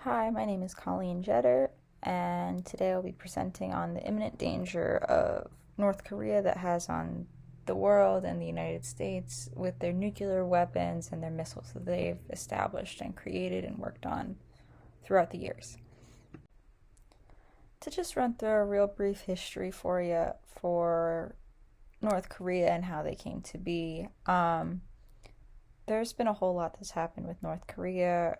Hi, my name is Colleen Jetter, and today I'll be presenting on the imminent danger of North Korea that has on the world and the United States with their nuclear weapons and their missiles that they've established and created and worked on throughout the years. To just run through a real brief history for you for North Korea and how they came to be, there's been a whole lot that's happened with North Korea,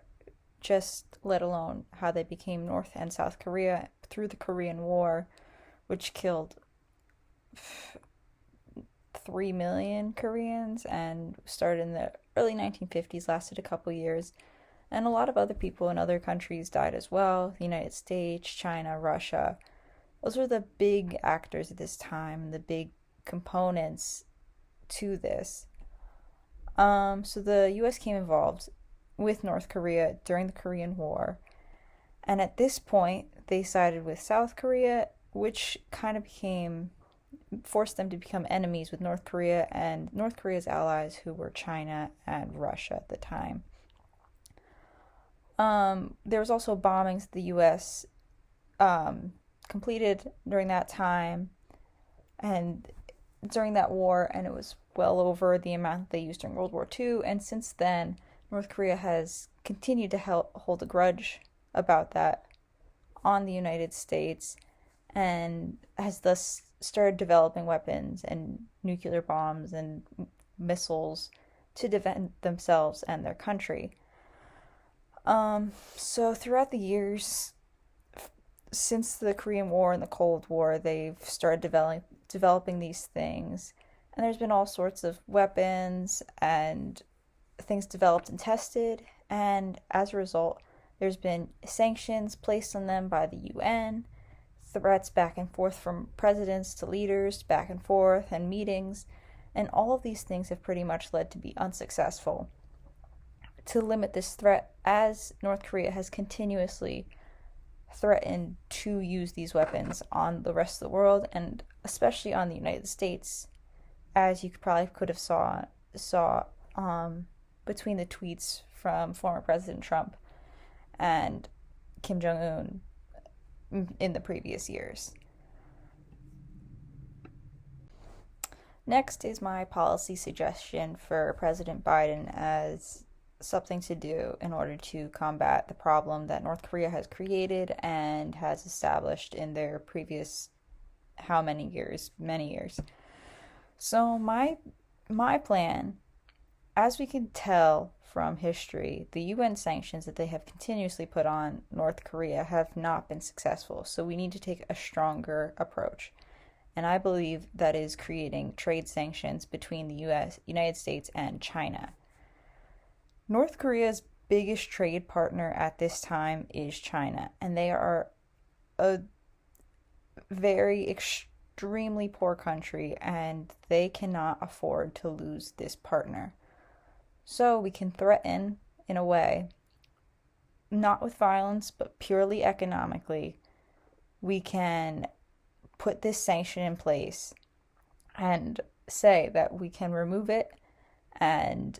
just let alone how they became North and South Korea through the Korean War, which killed 3 million Koreans and started in the early 1950s, lasted a couple years. And a lot of other people in other countries died as well: the United States, China, Russia. Those were the big actors at this time, the big components to this. So the US came involved with North Korea during the Korean War. And at this point, they sided with South Korea, which kind of forced them to become enemies with North Korea and North Korea's allies, who were China and Russia at the time. There was also bombings that the U.S. Completed during that time and during that war, and it was well over the amount that they used during World War II. And since then, North Korea has continued to hold a grudge about that on the United States and has thus started developing weapons and nuclear bombs and missiles to defend themselves and their country. So throughout the years, since the Korean War and the Cold War, they've started developing these things, and there's been all sorts of weapons and things developed and tested, and as a result, there's been sanctions placed on them by the UN, threats back and forth from presidents to leaders, back and forth, and meetings, and all of these things have pretty much led to be unsuccessful to limit this threat, as North Korea has continuously threatened to use these weapons on the rest of the world, and especially on the United States, as you probably could have saw between the tweets from former President Trump and Kim Jong-un in the previous years. Next is my policy suggestion for President Biden as something to do in order to combat the problem that North Korea has created and has established in their previous how many years? Many years. So my plan, as we can tell from history, the UN sanctions that they have continuously put on North Korea have not been successful. So we need to take a stronger approach. And I believe that is creating trade sanctions between the United States, and China. North Korea's biggest trade partner at this time is China, and they are a very extremely poor country, and they cannot afford to lose this partner. So we can threaten, in a way, not with violence, but purely economically. We can put this sanction in place and say that we can remove it and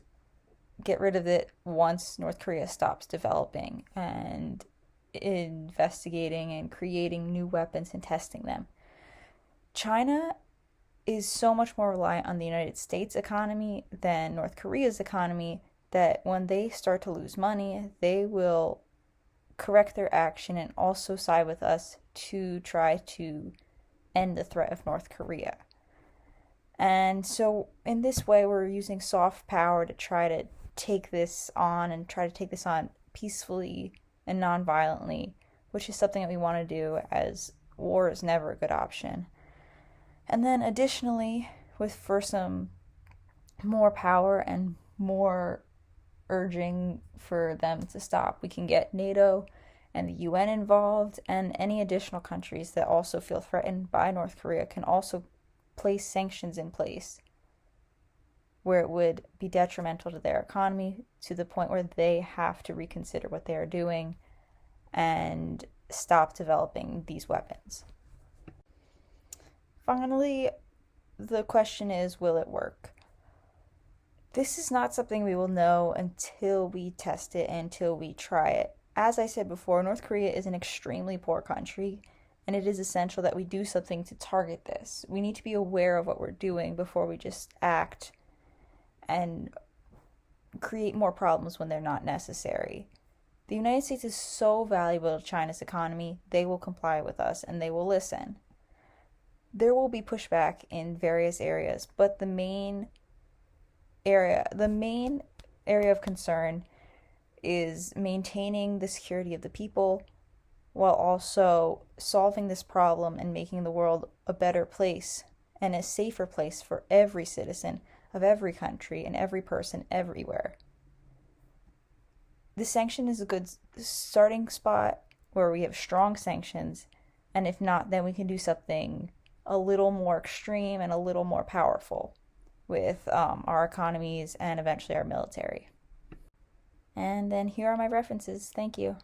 get rid of it once North Korea stops developing and investigating and creating new weapons and testing them. China is so much more reliant on the United States economy than North Korea's economy that when they start to lose money, they will correct their action and also side with us to try to end the threat of North Korea. And so in this way, we're using soft power to try to take this on and try to take this on peacefully and non-violently, which is something that we want to do, as war is never a good option. And then additionally, for some more power and more urging for them to stop, we can get NATO and the UN involved, and any additional countries that also feel threatened by North Korea can also place sanctions in place where it would be detrimental to their economy, to the point where they have to reconsider what they are doing and stop developing these weapons. Finally, the question is, will it work? This is not something we will know until we test it, until we try it. as I said before, North Korea is an extremely poor country, and it is essential that we do something to target this. We need to be aware of what we're doing before we just act and create more problems when they're not necessary. The United States is so valuable to China's economy, they will comply with us and they will listen. There will be pushback in various areas, but the main area of concern is maintaining the security of the people while also solving this problem and making the world a better place and a safer place for every citizen of every country and every person everywhere. The sanction is a good starting spot where we have strong sanctions, and if not, then we can do something a little more extreme and a little more powerful with our economies and eventually our military. And then here are my references. Thank you.